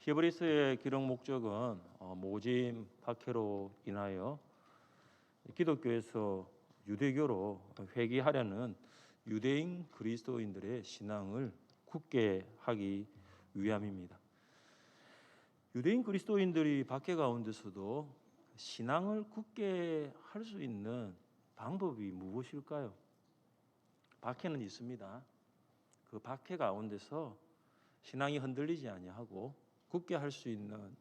히브리서의 기록 목적은 모진 박해로 인하여 기독교에서 유대교로 회귀하려는 유대인 그리스도인들의 신앙을 굳게 하기 위함입니다. 유대인 그리스도인들이 박해 가운데서도 신앙을 굳게 할 수 있는 방법이 무엇일까요? 박해는 있습니다. 그 박해 가운데서 신앙이 흔들리지 아니하고 굳게 할 수 있는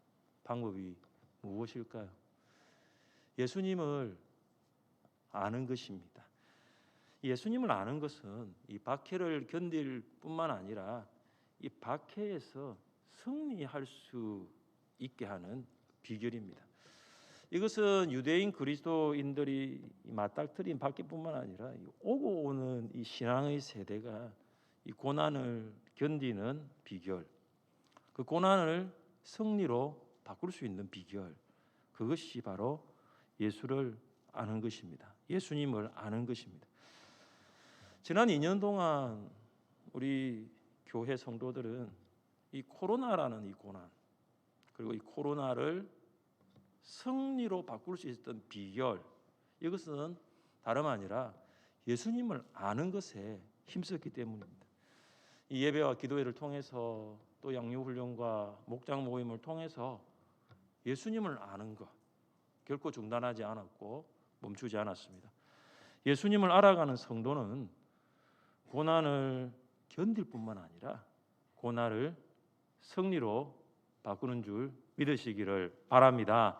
방법이 무엇일까요? 예수님을 아는 것입니다. 예수님을 아는 것은 이 박해를 견딜 뿐만 아니라 이 박해에서 승리할 수 있게 하는 비결입니다. 이것은 유대인 그리스도인들이 맞닥뜨린 박해뿐만 아니라 오고 오는 이 신앙의 세대가 이 고난을 견디는 비결, 그 고난을 승리로 바꿀 수 있는 비결, 그것이 바로 예수를 아는 것입니다. 예수님을 아는 것입니다. 지난 2년 동안 우리 교회 성도들은 이 코로나라는 이 고난, 그리고 이 코로나를 승리로 바꿀 수 있었던 비결, 이것은 다름 아니라 예수님을 아는 것에 힘썼기 때문입니다. 이 예배와 기도회를 통해서 또 양육훈련과 목장 모임을 통해서 예수님을 아는 것 결코 중단하지 않았고 멈추지 않았습니다. 예수님을 알아가는 성도는 고난을 견딜 뿐만 아니라 고난을 승리로 바꾸는 줄 믿으시기를 바랍니다.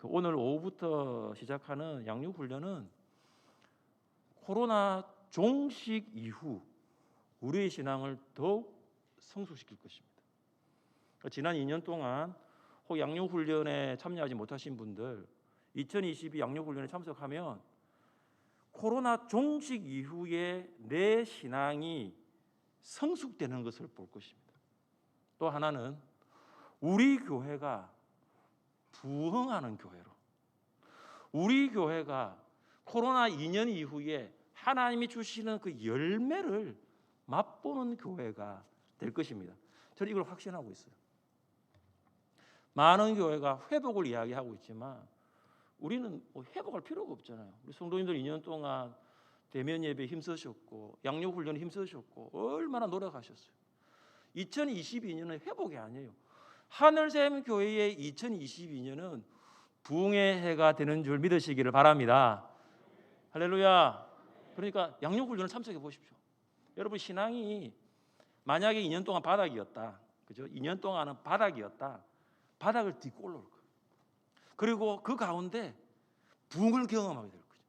오늘 오후부터 시작하는 양육훈련은 코로나 종식 이후 우리의 신앙을 더욱 성숙시킬 것입니다. 지난 2년 동안 혹 양육훈련에 참여하지 못하신 분들 2022 양육훈련에 참석하면 코로나 종식 이후에 내 신앙이 성숙되는 것을 볼 것입니다. 또 하나는 우리 교회가 부흥하는 교회로, 우리 교회가 코로나 2년 이후에 하나님이 주시는 그 열매를 맛보는 교회가 될 것입니다. 저는 이걸 확신하고 있어요. 많은 교회가 회복을 이야기하고 있지만 우리는 회복할 필요가 없잖아요. 우리 성도님들 2년 동안 대면 예배에 힘쓰셨고 양육훈련에 힘쓰셨고 얼마나 노력하셨어요. 2022년은 회복이 아니에요. 하늘샘 교회의 2022년은 부흥의 해가 되는 줄 믿으시기를 바랍니다. 할렐루야. 그러니까 양육훈련을 참석해 보십시오. 여러분 신앙이 만약에 2년 동안 바닥이었다, 그죠? 2년 동안은 바닥이었다. 바닥을 딛고 올라올 거예요. 그리고 그 가운데 부흥을 경험하게 될 거죠.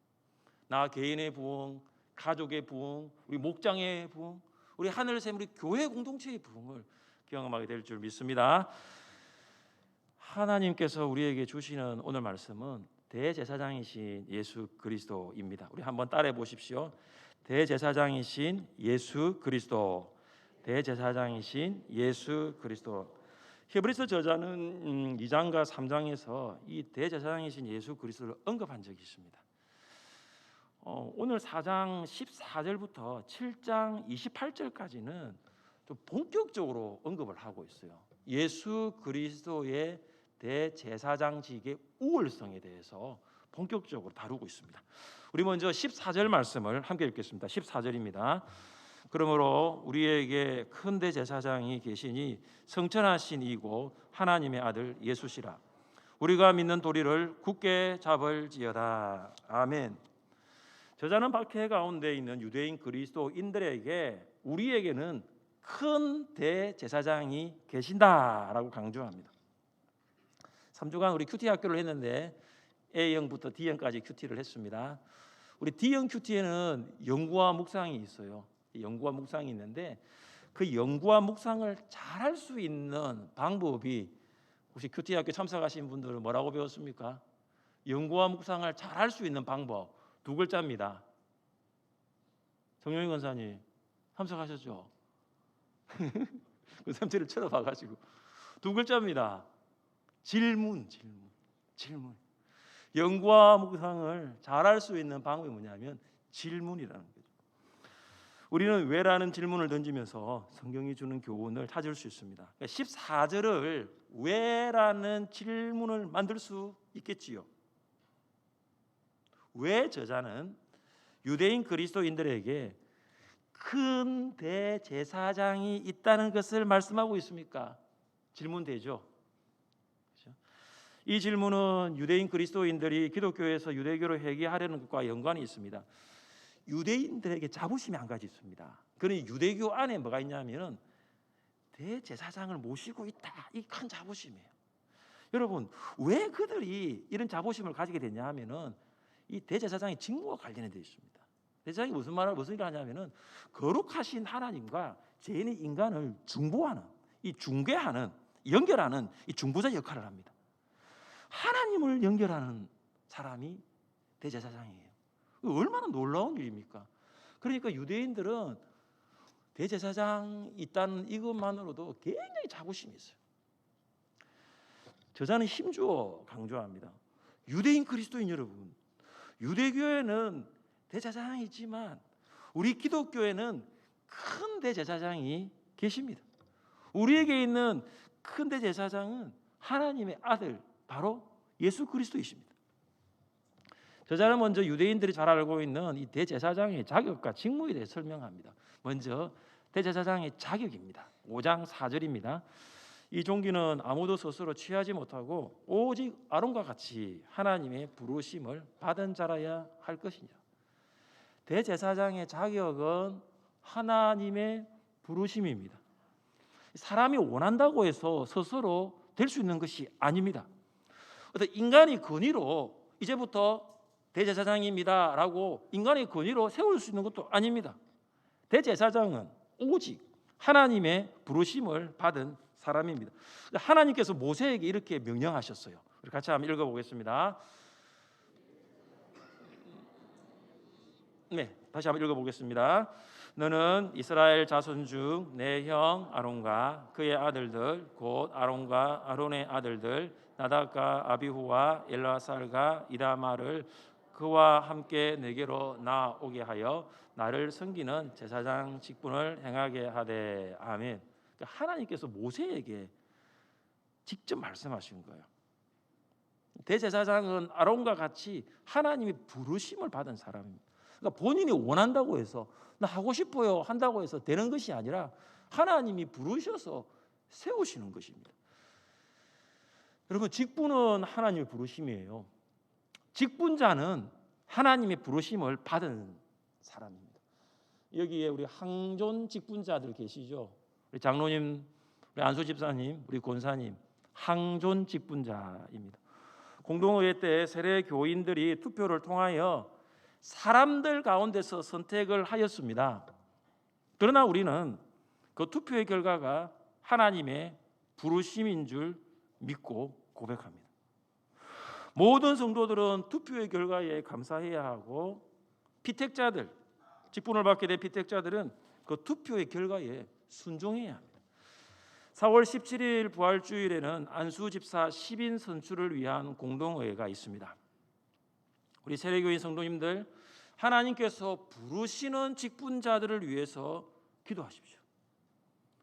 나 개인의 부흥, 가족의 부흥, 우리 목장의 부흥, 우리 하늘샘 우리 교회 공동체의 부흥을 경험하게 될 줄 믿습니다. 하나님께서 우리에게 주시는 오늘 말씀은 대제사장이신 예수 그리스도입니다. 우리 한번 따라해 보십시오. 대제사장이신 예수 그리스도, 대제사장이신 예수 그리스도. 히브리서 저자는 2장과 3장에서 이 대제사장이신 예수 그리스도를 언급한 적이 있습니다. 오늘 4장 14절부터 7장 28절까지는 좀 본격적으로 언급을 하고 있어요. 예수 그리스도의 대제사장직의 우월성에 대해서 본격적으로 다루고 있습니다. 우리 먼저 14절 말씀을 함께 읽겠습니다. 14절입니다. 그러므로 우리에게 큰 대제사장이 계시니 성천하신 이고 하나님의 아들 예수시라. 우리가 믿는 도리를 굳게 잡을지어다. 아멘. 저자는 박해 가운데 있는 유대인 그리스도인들에게 우리에게는 큰 대제사장이 계신다라고 강조합니다. 3주간 우리 큐티 학교를 했는데 A형부터 D형까지 큐티를 했습니다. 우리 D형 큐티에는 연구와 묵상이 있어요. 연구와 묵상이 있는데 그 연구와 묵상을 잘할 수 있는 방법이, 혹시 큐티 학교 참석하신 분들은 뭐라고 배웠습니까? 연구와 묵상을 잘할 수 있는 방법 두 글자입니다. 정영희 권사님 참석하셨죠? 그 삼체를 쳐다봐가지고 두 글자입니다. 질문. 연구와 묵상을 잘할 수 있는 방법이 뭐냐면 질문이라는 거죠. 우리는 왜라는 질문을 던지면서 성경이 주는 교훈을 찾을 수 있습니다. 그러니까 14절을 왜라는 질문을 만들 수 있겠지요. 왜 저자는 유대인 그리스도인들에게 큰 대제사장이 있다는 것을 말씀하고 있습니까? 질문되죠. 그렇죠? 이 질문은 유대인 그리스도인들이 기독교에서 유대교로 회개하려는 것과 연관이 있습니다. 유대인들에게 자부심이 한 가지 있습니다. 그러니 유대교 안에 뭐가 있냐면은 대제사장을 모시고 있다. 이 큰 자부심이에요. 여러분, 왜 그들이 이런 자부심을 가지게 됐냐 하면은 이 대제사장의 직무와 관련돼 있습니다. 대제사장이 무슨 일을 하냐면은 거룩하신 하나님과 죄인의 인간을 중보하는, 이 중개하는, 연결하는 이 중보자 역할을 합니다. 하나님을 연결하는 사람이 대제사장이에요. 얼마나 놀라운 일입니까? 그러니까 유대인들은 대제사장 있다는 이것만으로도 굉장히 자부심이 있어요. 저자는 힘주어 강조합니다. 유대인 그리스도인 여러분, 유대교에는 대제사장이 있지만 우리 기독교에는 큰 대제사장이 계십니다. 우리에게 있는 큰 대제사장은 하나님의 아들, 바로 예수 그리스도이십니다. 저자는 먼저 유대인들이 잘 알고 있는 이 대제사장의 자격과 직무에 대해 설명합니다. 먼저 대제사장의 자격입니다. 5장 4절입니다. 이 종기는 아무도 스스로 취하지 못하고 오직 아론과 같이 하나님의 부르심을 받은 자라야 할 것이니라. 대제사장의 자격은 하나님의 부르심입니다. 사람이 원한다고 해서 스스로 될 수 있는 것이 아닙니다. 어떤 인간의 권위로 이제부터 대제사장입니다라고 인간의 권위로 세울 수 있는 것도 아닙니다. 대제사장은 오직 하나님의 부르심을 받은 사람입니다. 하나님께서 모세에게 이렇게 명령하셨어요. 우리 같이 한번 읽어보겠습니다. 네, 다시 한번 읽어보겠습니다. 너는 이스라엘 자손 중 내 형 아론과 그의 아들들 곧 아론과 아론의 아들들 나답과 아비후와 엘라살과 이다말을 그와 함께 내게로 나오게 하여 나를 섬기는 제사장 직분을 행하게 하되. 아멘. 그러니까 하나님께서 모세에게 직접 말씀하신 거예요. 대제사장은 아론과 같이 하나님의 부르심을 받은 사람입니다. 그러니까 본인이 원한다고 해서 나 하고 싶어요 한다고 해서 되는 것이 아니라 하나님이 부르셔서 세우시는 것입니다. 여러분, 직분은 하나님의 부르심이에요. 직분자는 하나님의 부르심을 받은 사람입니다. 여기에 우리 항존 직분자들 계시죠? 우리 장로님, 우리 안수 집사님, 우리 권사님 항존 직분자입니다. 공동의회 때 세례 교인들이 투표를 통하여 사람들 가운데서 선택을 하였습니다. 그러나 우리는 그 투표의 결과가 하나님의 부르심인 줄 믿고 고백합니다. 모든 성도들은 투표의 결과에 감사해야 하고 피택자들, 직분을 받게 된 피택자들은 그 투표의 결과에 순종해야 합니다. 4월 17일 부활주일에는 안수 집사 10인 선출을 위한 공동의회가 있습니다. 우리 세례교인 성도님들, 하나님께서 부르시는 직분자들을 위해서 기도하십시오.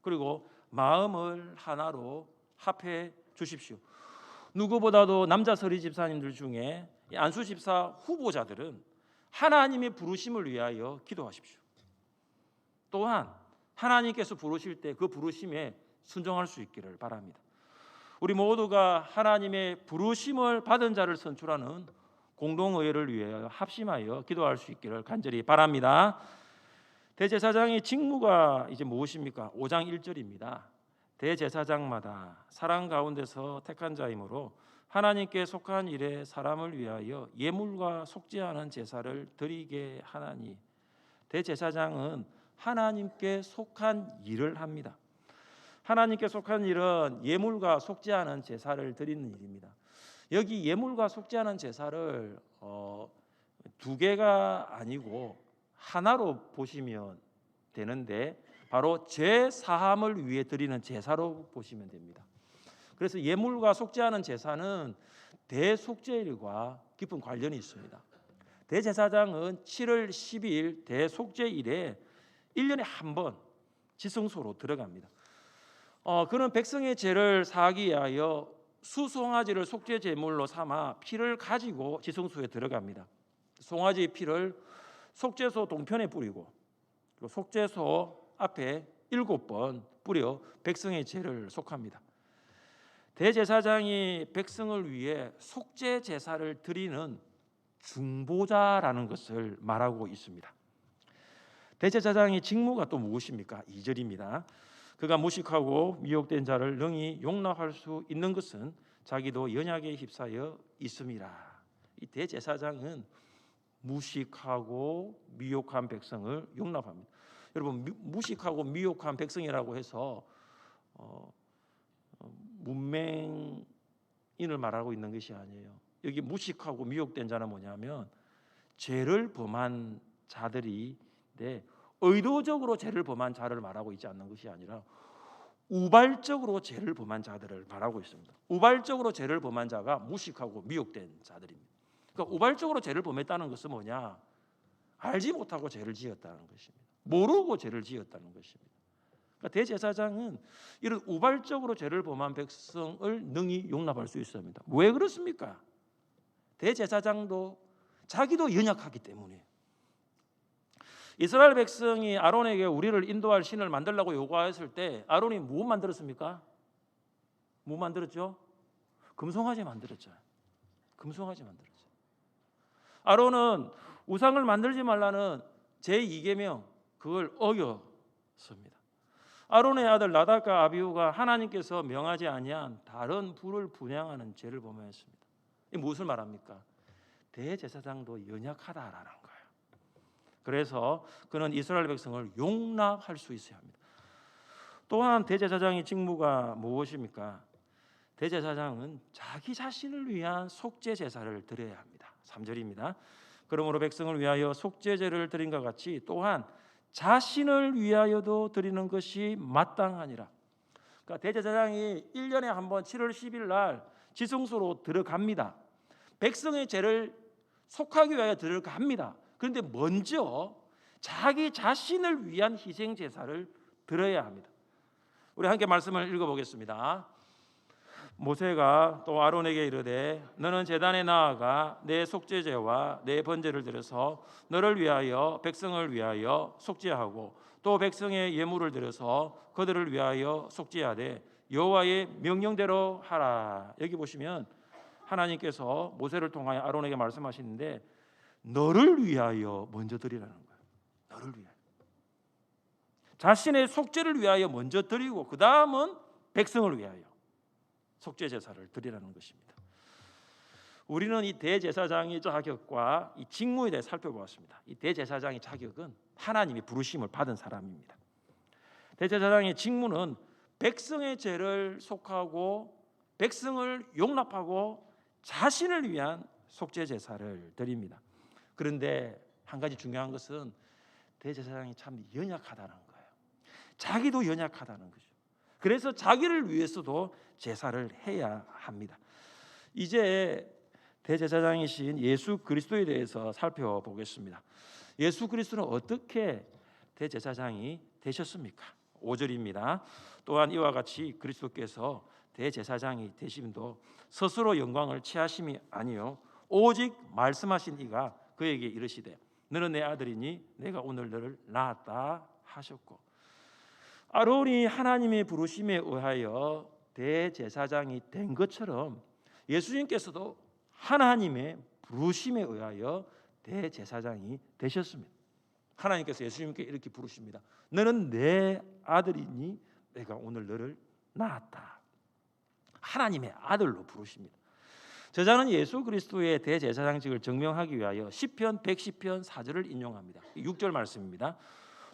그리고 마음을 하나로 합해 주십시오. 누구보다도 남자 서리 집사님들 중에 안수 집사 후보자들은 하나님의 부르심을 위하여 기도하십시오. 또한 하나님께서 부르실 때 그 부르심에 순종할 수 있기를 바랍니다. 우리 모두가 하나님의 부르심을 받은 자를 선출하는 공동의회를 위하여 합심하여 기도할 수 있기를 간절히 바랍니다. 대제사장의 직무가 이제 무엇입니까? 5장 1절입니다. 대제사장마다 사랑 가운데서 택한 자이므로 하나님께 속한 일에 사람을 위하여 예물과 속죄하는 제사를 드리게 하나니. 대제사장은 하나님께 속한 일을 합니다. 하나님께 속한 일은 예물과 속죄하는 제사를 드리는 일입니다. 여기 예물과 속죄하는 제사를 두 개가 아니고 하나로 보시면 되는데 바로 죄 사함을 위해 드리는 제사로 보시면 됩니다. 그래서 예물과 속죄하는 제사는 대속죄일과 깊은 관련이 있습니다. 대제사장은 7월 12일 대속죄일에 1년에 한 번 지성소로 들어갑니다. 그는 백성의 죄를 사하기 위하여 수송아지를 속죄 제물로 삼아 피를 가지고 지성소에 들어갑니다. 송아지의 피를 속죄소 동편에 뿌리고 그리고 속죄소 앞에 7번 뿌려 백성의 죄를 속합니다. 대제사장이 백성을 위해 속죄 제사를 드리는 중보자라는 것을 말하고 있습니다. 대제사장의 직무가 또 무엇입니까? 2절입니다. 그가 무식하고 미혹된 자를 능히 용납할 수 있는 것은 자기도 연약에 휩싸여 있음이라. 이 대제사장은 무식하고 미혹한 백성을 용납합니다. 여러분, 무식하고 미혹한 백성이라고 해서 문맹인을 말하고 있는 것이 아니에요. 여기 무식하고 미혹된 자는 뭐냐면 죄를 범한 자들인데 의도적으로 죄를 범한 자를 말하고 있지 않는 것이 아니라 우발적으로 죄를 범한 자들을 말하고 있습니다. 우발적으로 죄를 범한 자가 무식하고 미혹된 자들입니다. 그러니까 우발적으로 죄를 범했다는 것은 뭐냐? 알지 못하고 죄를 지었다는 것입니다. 모르고 죄를 지었다는 것입니다. 그러니까 대제사장은 이런 우발적으로 죄를 범한 백성을 능히 용납할 수 있습니다. 왜 그렇습니까? 대제사장도 자기도 연약하기 때문에. 이스라엘 백성이 아론에게 우리를 인도할 신을 만들라고 요구했을 때 아론이 뭐 만들었습니까? 뭐 만들었죠? 금송아지 만들었죠. 금송아지 만들었죠. 아론은 우상을 만들지 말라는 제2계명 그걸 어겼습니다. 아론의 아들 나답과 아비후가 하나님께서 명하지 아니한 다른 불을 분향하는 죄를 범했습니다. 이 무엇을 말합니까? 대제사장도 연약하다라는 거예요. 그래서 그는 이스라엘 백성을 용납할 수 있어야 합니다. 또한 대제사장의 직무가 무엇입니까? 대제사장은 자기 자신을 위한 속죄 제사를 드려야 합니다. 3절입니다. 그러므로 백성을 위하여 속죄제를 드린 것 같이 또한 자신을 위하여도 드리는 것이 마땅하니라. 그러니까 대제사장이 1년에 한 번 7월 10일 날 지성소로 들어갑니다. 백성의 죄를 속하기 위하여 들어갑니다. 그런데 먼저 자기 자신을 위한 희생 제사를 드려야 합니다. 우리 함께 말씀을 읽어보겠습니다. 모세가 또 아론에게 이르되 너는 제단에 나아가 내 속죄제와 내 번제를 드려서 너를 위하여 백성을 위하여 속죄하고 또 백성의 예물을 드려서 그들을 위하여 속죄하되 여호와의 명령대로 하라. 여기 보시면 하나님께서 모세를 통하여 아론에게 말씀하시는데 너를 위하여 먼저 드리라는 거예요. 너를 위하여. 자신의 속죄를 위하여 먼저 드리고 그 다음은 백성을 위하여 속죄 제사를 드리라는 것입니다. 우리는 이 대제사장의 자격과 이 직무에 대해 살펴보았습니다. 이 대제사장의 자격은 하나님이 부르심을 받은 사람입니다. 대제사장의 직무는 백성의 죄를 속하고 백성을 용납하고 자신을 위한 속죄 제사를 드립니다. 그런데 한 가지 중요한 것은 대제사장이 참 연약하다는 거예요. 자기도 연약하다는 거죠. 그래서 자기를 위해서도 제사를 해야 합니다. 이제 대제사장이신 예수 그리스도에 대해서 살펴보겠습니다. 예수 그리스도는 어떻게 대제사장이 되셨습니까? 5절입니다. 또한 이와 같이 그리스도께서 대제사장이 되심도 스스로 영광을 취하심이 아니요 오직 말씀하신 이가 그에게 이르시되 너는 내 아들이니 내가 오늘 너를 낳았다 하셨고, 아론이 하나님의 부르심에 의하여 대제사장이 된 것처럼 예수님께서도 하나님의 부르심에 의하여 대제사장이 되셨습니다. 하나님께서 예수님께 이렇게 부르십니다. 너는 내 아들이니 내가 오늘 너를 낳았다. 하나님의 아들로 부르십니다. 저자는 예수 그리스도의 대제사장직을 증명하기 위하여 시편 110편 4절을 인용합니다. 6절 말씀입니다.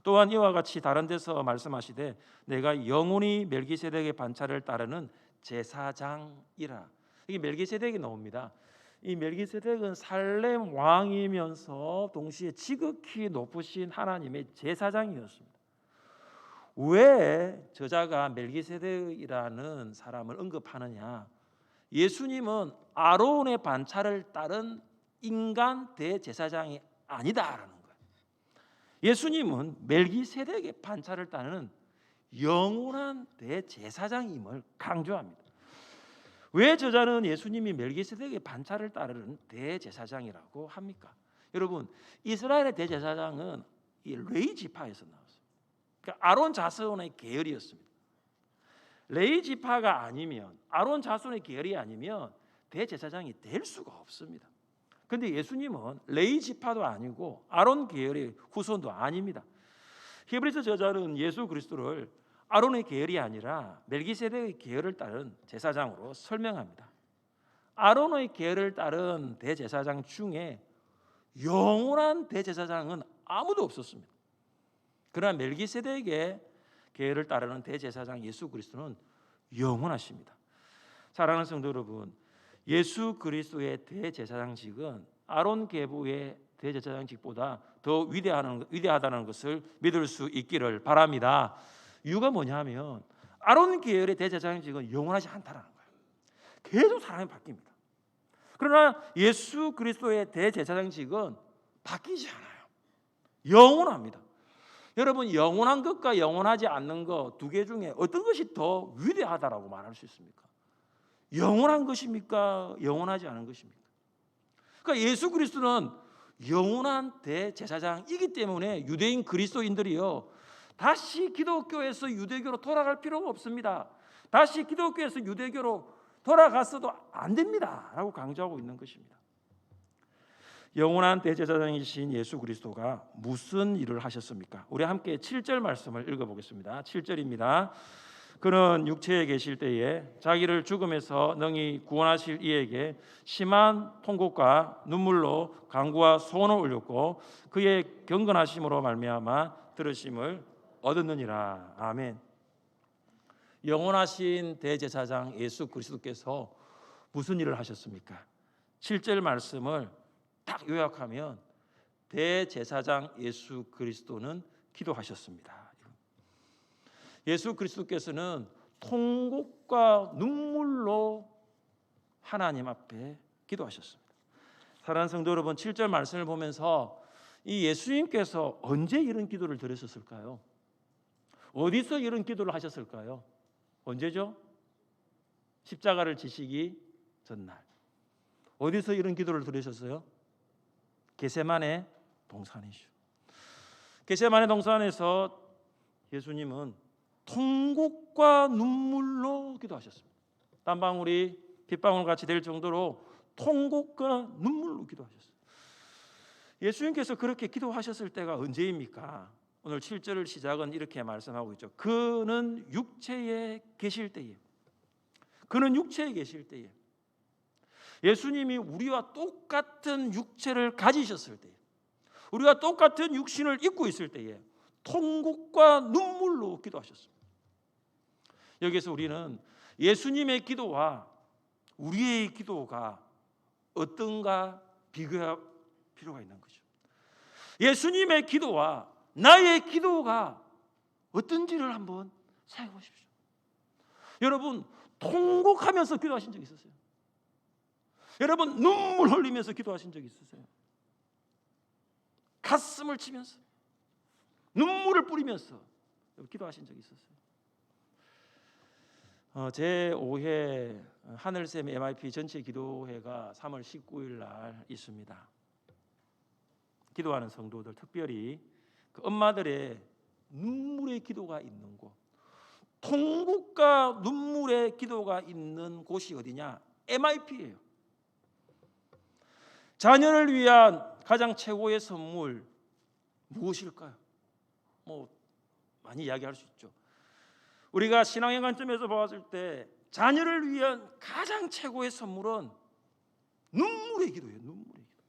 또한 이와 같이 다른 데서 말씀하시되 내가 영원히 멜기세덱의 반차를 따르는 제사장이라. 이게 멜기세덱이 나옵니다. 이 멜기세덱은 살렘 왕이면서 동시에 지극히 높으신 하나님의 제사장이었습니다. 왜 저자가 멜기세덱이라는 사람을 언급하느냐? 예수님은 아론의 반차를 따른 인간 대제사장이 아니다라는 거예요. 예수님은 멜기세덱의 반차를 따르는 영원한 대제사장임을 강조합니다. 왜 저자는 예수님이 멜기세덱의 반차를 따르는 대제사장이라고 합니까? 여러분, 이스라엘의 대제사장은 이 레위 지파에서 나왔어요. 그러니까 아론 자손의 계열이었습니다. 레위 지파가 아니면, 아론 자손의 계열이 아니면 대제사장이 될 수가 없습니다. 그런데 예수님은 레위 지파도 아니고 아론 계열의 후손도 아닙니다. 히브리서 저자는 예수 그리스도를 아론의 계열이 아니라 멜기세덱의 계열을 따른 제사장으로 설명합니다. 아론의 계열을 따른 대제사장 중에 영원한 대제사장은 아무도 없었습니다. 그러나 멜기세덱의 계열을 따르는 대제사장 예수 그리스도는 영원하십니다. 사랑하는 성도 여러분, 예수 그리스도의 대제사장직은 아론 계보의 대제사장직보다 더 위대하다는 것을 믿을 수 있기를 바랍니다. 이유가 뭐냐면 아론 계열의 대제사장직은 영원하지 않다는 거예요. 계속 사람이 바뀝니다. 그러나 예수 그리스도의 대제사장직은 바뀌지 않아요. 영원합니다. 여러분, 영원한 것과 영원하지 않는 것 두 개 중에 어떤 것이 더 위대하다라고 말할 수 있습니까? 영원한 것입니까? 영원하지 않은 것입니까? 그러니까 예수 그리스도는 영원한 대제사장이기 때문에 유대인 그리스도인들이요, 다시 기독교에서 유대교로 돌아갈 필요가 없습니다. 다시 기독교에서 유대교로 돌아갔어도 안 됩니다 라고 강조하고 있는 것입니다. 영원한 대제사장이신 예수 그리스도가 무슨 일을 하셨습니까? 우리 함께 7절 말씀을 읽어보겠습니다. 7절입니다. 그는 육체에 계실 때에 자기를 죽음에서 능히 구원하실 이에게 심한 통곡과 눈물로 간구와 소원을 올렸고 그의 경건하심으로 말미암아 들으심을 얻었느니라. 아멘. 영원하신 대제사장 예수 그리스도께서 무슨 일을 하셨습니까? 7절 말씀을 딱 요약하면 대제사장 예수 그리스도는 기도하셨습니다. 예수 그리스도께서는 통곡과 눈물로 하나님 앞에 기도하셨습니다. 사랑하는 성도 여러분, 7절 말씀을 보면서 이 예수님께서 언제 이런 기도를 드렸을까요? 어디서 이런 기도를 하셨을까요? 언제죠? 십자가를 지시기 전날. 어디서 이런 기도를 드리셨어요? 겟세마네 동산이죠. 겟세마네 동산에서 예수님은 통곡과 눈물로 기도하셨습니다. 땀방울이 빗방울 같이 될 정도로 통곡과 눈물로 기도하셨어요. 예수님께서 그렇게 기도하셨을 때가 언제입니까? 오늘 7절 시작은 이렇게 말씀하고 있죠. 그는 육체에 계실 때에, 그는 육체에 계실 때에, 예수님이 우리와 똑같은 육체를 가지셨을 때에, 우리가 똑같은 육신을 입고 있을 때에 통곡과 눈물로 기도하셨습니다. 여기서 우리는 예수님의 기도와 우리의 기도가 어떤가 비교할 필요가 있는 거죠. 예수님의 기도와 나의 기도가 어떤지를 한번 생각해 보십시오. 여러분, 통곡하면서 기도하신 적 있으세요? 여러분, 눈물 흘리면서 기도하신 적 있으세요? 가슴을 치면서 눈물을 뿌리면서 기도하신 적 있으세요? 제5회 하늘샘 MIP 전체 기도회가 3월 19일 날 있습니다. 기도하는 성도들, 특별히 그 엄마들의 눈물의 기도가 있는 곳, 통곡과 눈물의 기도가 있는 곳이 어디냐? MIP예요. 자녀를 위한 가장 최고의 선물 무엇일까요? 많이 이야기할 수 있죠. 우리가 신앙의 관점에서 봤을 때 자녀를 위한 가장 최고의 선물은 눈물의 기도예요. 눈물의 기도.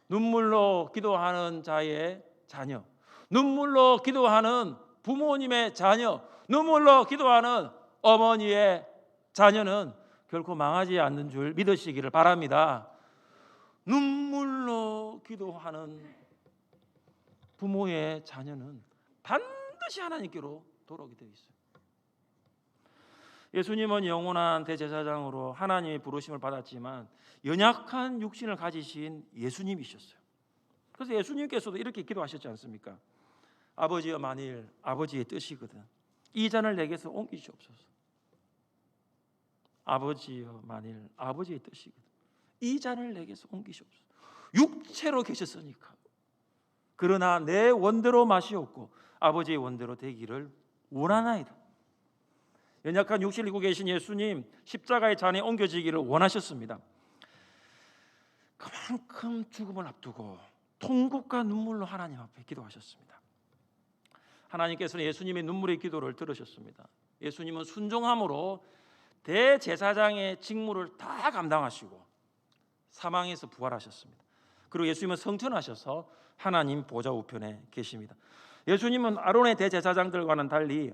눈물로 기도하는 자의 자녀, 눈물로 기도하는 부모님의 자녀, 눈물로 기도하는 어머니의 자녀는 결코 망하지 않는 줄 믿으시기를 바랍니다. 눈물로 기도하는 부모의 자녀는 반드시 하나님께로 돌아오게 되어 있어요. 예수님은 영원한 대제사장으로 하나님의 부르심을 받았지만 연약한 육신을 가지신 예수님이셨어요. 그래서 예수님께서도 이렇게 기도하셨지 않습니까? 아버지여, 만일 아버지의 뜻이거든 이 잔을 내게서 옮기시옵소서. 아버지여, 만일 아버지의 뜻이거든 이 잔을 내게서 옮기시옵소서. 육체로 계셨으니까. 그러나 내 원대로 마시옵고 아버지의 원대로 되기를 원하나이다. 연약한 육신을 입고 계신 예수님, 십자가의 잔에 옮겨지기를 원하셨습니다. 그만큼 죽음을 앞두고 통곡과 눈물로 하나님 앞에 기도하셨습니다. 하나님께서는 예수님의 눈물의 기도를 들으셨습니다. 예수님은 순종함으로 대제사장의 직무를 다 감당하시고 사망에서 부활하셨습니다. 그리고 예수님은 성천하셔서 하나님 보좌 우편에 계십니다. 예수님은 아론의 대제사장들과는 달리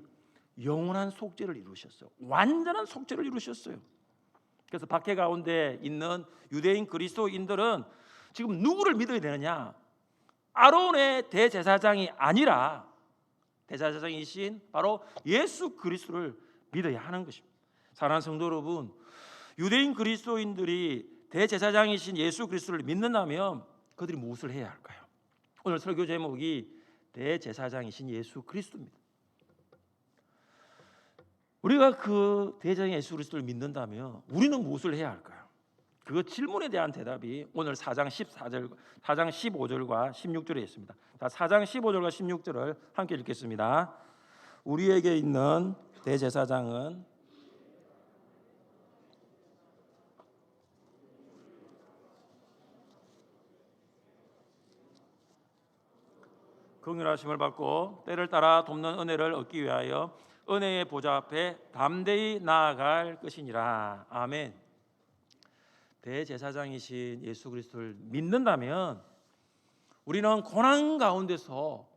영원한 속죄를 이루셨어요. 완전한 속죄를 이루셨어요. 그래서 박해 가운데 있는 유대인 그리스도인들은 지금 누구를 믿어야 되느냐? 아론의 대제사장이 아니라 대제사장이신 바로 예수 그리스도를 믿어야 하는 것입니다. 사랑하는 성도 여러분, 유대인 그리스도인들이 대제사장이신 예수 그리스도를 믿는다면 그들이 무엇을 해야 할까요? 오늘 설교 제목이 대제사장이신 예수 그리스도입니다. 우리가 그 대제사장 예수 그리스도를 믿는다면 우리는 무엇을 해야 할까요? 그 질문에 대한 대답이 오늘 4장 15절과 16절에 있습니다. 4장 15절과 16절을 함께 읽겠습니다. 우리에게 있는 대제사장은 긍휼하심을 받고 때를 따라 돕는 은혜를 얻기 위하여 은혜의 보좌 앞에 담대히 나아갈 것이니라. 아멘. 대제사장이신 예수 그리스도를 믿는다면 우리는 고난 가운데서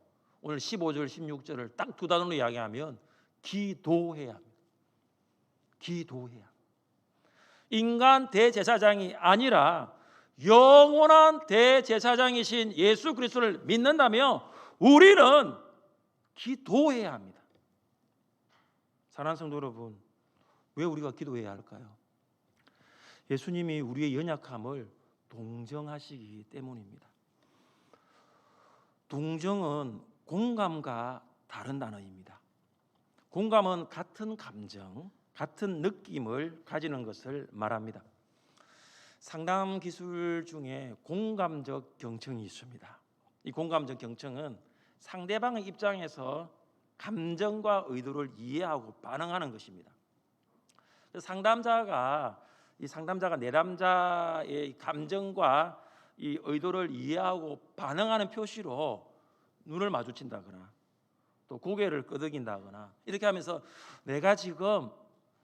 오늘 15절 16절을 딱 두 단어로 이야기하면 기도해야 합니다. 기도해야. 인간 대제사장이 아니라 영원한 대제사장이신 예수 그리스도를 믿는다면 우리는 기도해야 합니다. 사랑하는 성도 여러분, 왜 우리가 기도해야 할까요? 예수님이 우리의 연약함을 동정하시기 때문입니다. 동정은 공감과 다른 단어입니다. 공감은 같은 감정, 같은 느낌을 가지는 것을 말합니다. 상담 기술 중에 공감적 경청이 있습니다. 이 공감적 경청은 상대방의 입장에서 감정과 의도를 이해하고 반응하는 것입니다. 상담자가 내담자의 감정과 이 의도를 이해하고 반응하는 표시로 눈을 마주친다거나 또 고개를 끄덕인다거나 이렇게 하면서 내가 지금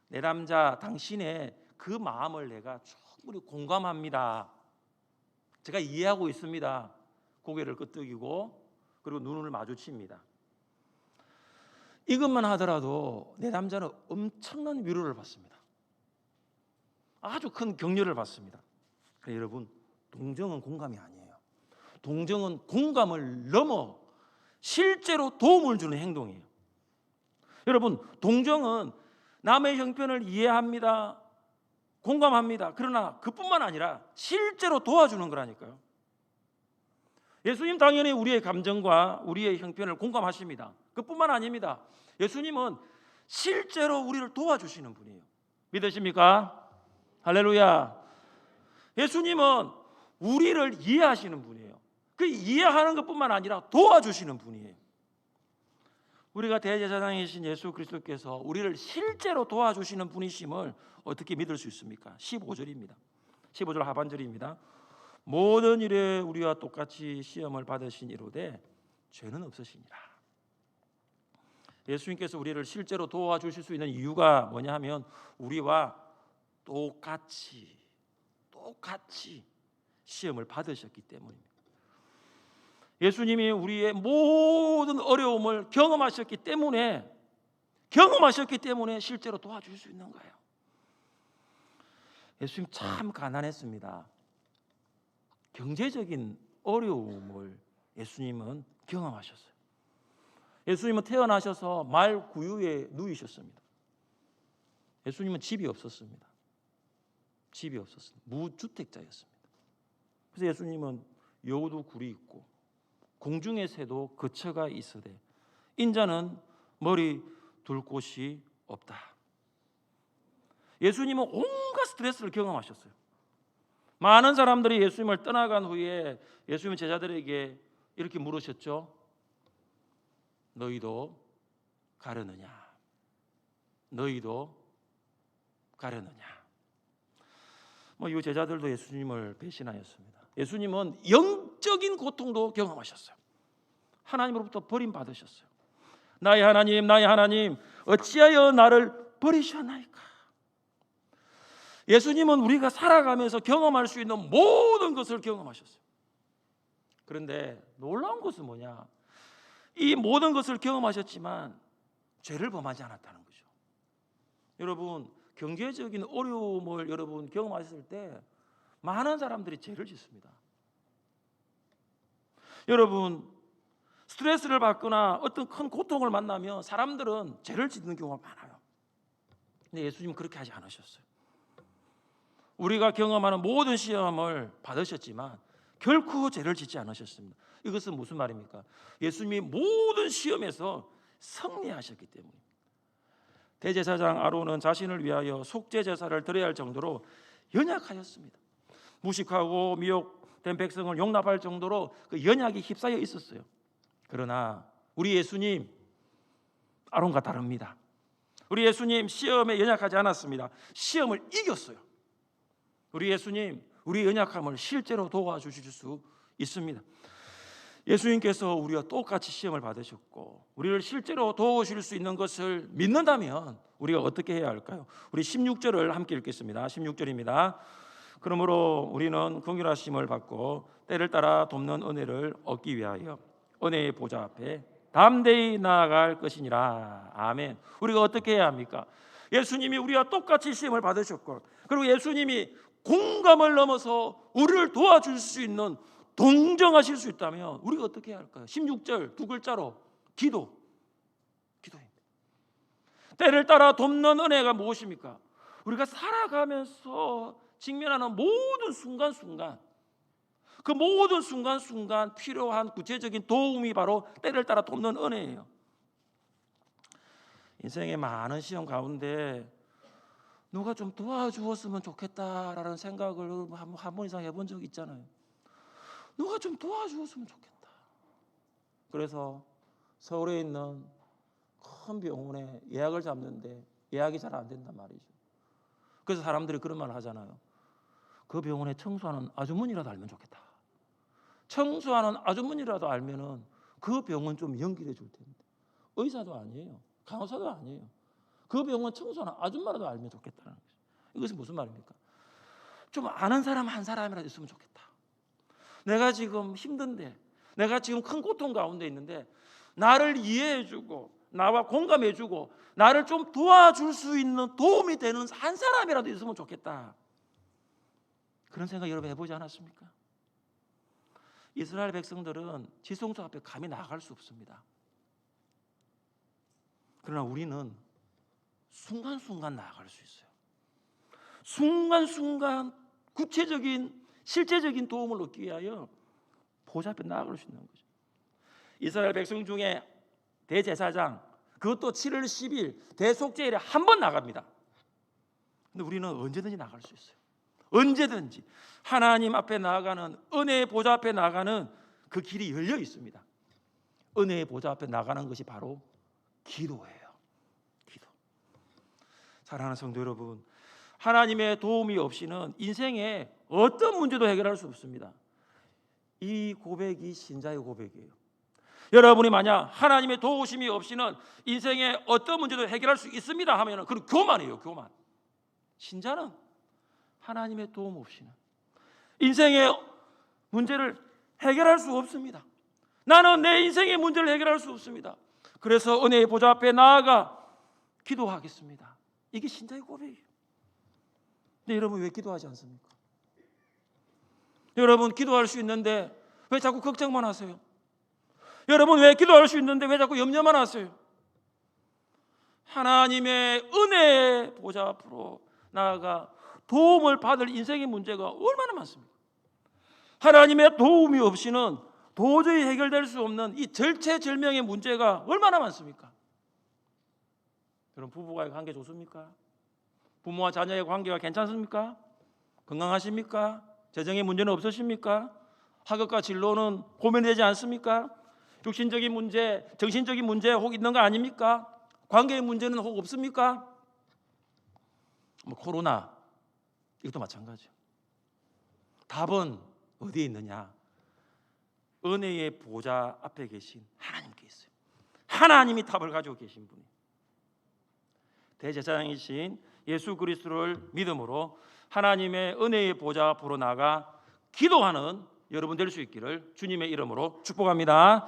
내담자 당신의 그 마음을 내가 충분히 공감합니다. 제가 이해하고 있습니다. 고개를 끄덕이고 그리고 눈을 마주칩니다. 이것만 하더라도 내담자는 엄청난 위로를 받습니다. 아주 큰 격려를 받습니다. 여러분, 동정은 공감이 아니에요. 동정은 공감을 넘어 실제로 도움을 주는 행동이에요. 여러분, 동정은 남의 형편을 이해합니다. 공감합니다. 그러나 그뿐만 아니라 실제로 도와주는 거라니까요. 예수님 당연히 우리의 감정과 우리의 형편을 공감하십니다. 그뿐만 아닙니다. 예수님은 실제로 우리를 도와주시는 분이에요. 믿으십니까? 할렐루야. 예수님은 우리를 이해하시는 분이에요. 그 이해하는 것뿐만 아니라 도와주시는 분이에요. 우리가 대제사장이신 예수 그리스도께서 우리를 실제로 도와주시는 분이심을 어떻게 믿을 수 있습니까? 15절입니다. 15절 하반절입니다. 모든 일에 우리와 똑같이 시험을 받으신 이로되 죄는 없으시니라. 예수님께서 우리를 실제로 도와주실 수 있는 이유가 뭐냐 하면 우리와 똑같이 시험을 받으셨기 때문입니다. 예수님이 우리의 모든 어려움을 경험하셨기 때문에 실제로 도와줄 수 있는 거예요. 예수님 참 가난했습니다. 경제적인 어려움을 예수님은 경험하셨어요. 예수님은 태어나셔서 말 구유에 누이셨습니다. 예수님은 집이 없었습니다. 무주택자였습니다. 그래서 예수님은 여우도 굴이 있고 공중의 새도 거처가 있으되 인자는 머리 둘 곳이 없다. 예수님은 온갖 스트레스를 경험하셨어요. 많은 사람들이 예수님을 떠나간 후에 예수님 제자들에게 이렇게 물으셨죠. 너희도 가려느냐? 너희도 가려느냐? 이 제자들도 예수님을 배신하였습니다. 예수님은 영적인 고통도 경험하셨어요. 하나님으로부터 버림받으셨어요. 나의 하나님, 나의 하나님, 어찌하여 나를 버리셨나이까? 예수님은 우리가 살아가면서 경험할 수 있는 모든 것을 경험하셨어요. 그런데 놀라운 것은 뭐냐? 이 모든 것을 경험하셨지만 죄를 범하지 않았다는 거죠. 여러분, 경제적인 어려움을 여러분 경험하셨을 때 많은 사람들이 죄를 짓습니다. 여러분, 스트레스를 받거나 어떤 큰 고통을 만나면 사람들은 죄를 짓는 경우가 많아요. 근데 예수님은 그렇게 하지 않으셨어요. 우리가 경험하는 모든 시험을 받으셨지만 결코 죄를 짓지 않으셨습니다. 이것은 무슨 말입니까? 예수님이 모든 시험에서 승리하셨기 때문입니다. 대제사장 아론은 자신을 위하여 속죄 제사를 드려야 할 정도로 연약하였습니다. 무식하고 미혹된 백성을 용납할 정도로 그 연약이 휩싸여 있었어요. 그러나 우리 예수님 아론과 다릅니다. 우리 예수님 시험에 연약하지 않았습니다. 시험을 이겼어요. 우리 예수님 우리 연약함을 실제로 도와주실 수 있습니다. 예수님께서 우리와 똑같이 시험을 받으셨고 우리를 실제로 도우실 수 있는 것을 믿는다면 우리가 어떻게 해야 할까요? 우리 16절을 함께 읽겠습니다. 16절입니다. 그러므로 우리는 긍휼하심을 받고 때를 따라 돕는 은혜를 얻기 위하여 은혜의 보좌 앞에 담대히 나아갈 것이니라. 아멘. 우리가 어떻게 해야 합니까? 예수님이 우리와 똑같이 시험을 받으셨고 그리고 예수님이 공감을 넘어서 우리를 도와줄 수 있는 동정하실 수 있다면 우리가 어떻게 해야 할까요? 16절 두 글자로 기도입니다. 때를 따라 돕는 은혜가 무엇입니까? 우리가 살아가면서 직면하는 모든 순간순간 그 모든 순간순간 필요한 구체적인 도움이 바로 때를 따라 돕는 은혜예요. 인생의 많은 시험 가운데 누가 좀 도와주었으면 좋겠다라는 생각을 한 번 이상 해본 적 있잖아요. 누가 좀 도와주었으면 좋겠다. 그래서 서울에 있는 큰 병원에 예약을 잡는데 예약이 잘 안 된단 말이죠. 그래서 사람들이 그런 말을 하잖아요. 그 병원에 청소하는 아주머니라도 알면 좋겠다. 청소하는 아주머니라도 알면은 그 병원 좀 연결해 줄 텐데. 의사도 아니에요. 간호사도 아니에요. 그 병원 청소하는 아줌마라도 알면 좋겠다는 거죠. 이것은 무슨 말입니까? 좀 아는 사람 한 사람이라도 있으면 좋겠다. 내가 지금 힘든데, 내가 지금 큰 고통 가운데 있는데 나를 이해해주고 나와 공감해주고 나를 좀 도와줄 수 있는 도움이 되는 한 사람이라도 있으면 좋겠다. 그런 생각 여러분 해보지 않았습니까? 이스라엘 백성들은 지성소 앞에 감히 나아갈 수 없습니다. 그러나 우리는 순간순간 나아갈 수 있어요. 순간순간 구체적인 실제적인 도움을 얻기 위하여 보좌 앞에 나아갈 수 있는 거죠. 이스라엘 백성 중에 대제사장 그것도 7월 10일 대속죄일에 한 번 나갑니다. 근데 우리는 언제든지 나갈 수 있어요. 언제든지 하나님 앞에 나아가는 은혜의 보좌 앞에 나아가는 그 길이 열려 있습니다. 은혜의 보좌 앞에 나가는 것이 바로 기도예요. 기도. 사랑하는 성도 여러분, 하나님의 도움이 없이는 인생에 어떤 문제도 해결할 수 없습니다. 이 고백이 신자의 고백이에요. 여러분이 만약 하나님의 도우심이 없이는 인생에 어떤 문제도 해결할 수 있습니다 하면 그건 교만이에요. 교만. 신자는 하나님의 도움 없이는 인생의 문제를 해결할 수 없습니다. 나는 내 인생의 문제를 해결할 수 없습니다. 그래서 은혜의 보좌 앞에 나아가 기도하겠습니다. 이게 신자의 고백이에요. 근데 여러분 왜 기도하지 않습니까? 여러분 기도할 수 있는데 왜 자꾸 걱정만 하세요? 여러분 왜 기도할 수 있는데 왜 자꾸 염려만 하세요? 하나님의 은혜의 보좌 앞으로 나아가 도움을 받을 인생의 문제가 얼마나 많습니까? 하나님의 도움이 없이는 도저히 해결될 수 없는 이 절체절명의 문제가 얼마나 많습니까? 여러분, 부부와의 관계 좋습니까? 부모와 자녀의 관계가 괜찮습니까? 건강하십니까? 재정의 문제는 없으십니까? 학업과 진로는 고민되지 않습니까? 육신적인 문제, 정신적인 문제 혹 있는 거 아닙니까? 관계의 문제는 혹 없습니까? 코로나 이것도 마찬가지죠. 답은 어디에 있느냐? 은혜의 보좌 앞에 계신 하나님께 있어요. 하나님이 답을 가지고 계신 분이 대제사장이신 예수 그리스도를 믿음으로 하나님의 은혜의 보좌 앞으로 나가 기도하는 여러분 될 수 있기를 주님의 이름으로 축복합니다.